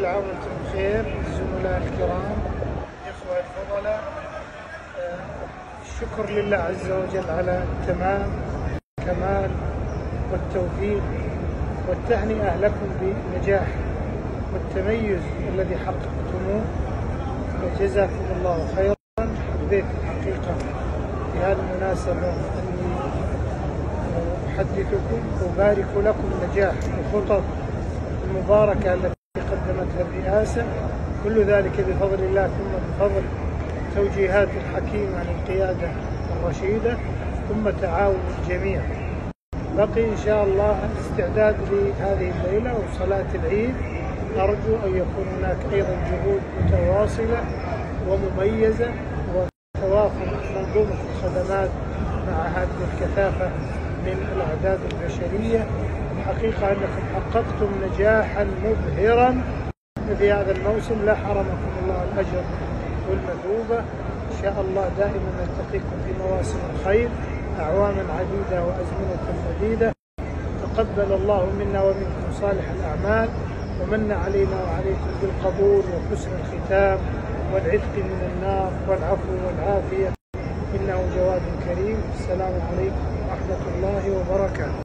عام وانتم بخير الزملاء الكرام، الإخوة الفضلاء. الشكر لله عز وجل على التمام والكمال والتوفيق، والتهنئة لكم بالنجاح والتميز الذي حققتموه، وجزاكم الله خيرا. حبيت الحقيقة في هذه المناسبة أني أحدثكم وأبارك لكم نجاح الخطط المباركة التي قدمتها الرئاسة، كل ذلك بفضل الله ثم بفضل توجيهات الحكيمة للقيادة الرشيدة ثم تعاون الجميع. بقي إن شاء الله الاستعداد لهذه الليلة وصلاة العيد، أرجو أن يكون هناك أيضا جهود متواصلة ومميزة وتوافر منظومة الخدمات مع هذه الكثافة من الأعداد البشرية. الحقيقة أنكم حققتم نجاحا مبهرا في هذا الموسم، لا حرمكم الله الأجر والمثوبة. إن شاء الله دائما نلتقيكم في مواسم الخير، أعواما عديدة وأزمنة مديدة. تقبل الله منا ومنكم صالح الأعمال، ومن علينا وعليكم بالقبول وحسن الختام والعتق من النار والعفو والعافية، إنه جواد كريم. السلام عليكم ورحمة الله وبركاته.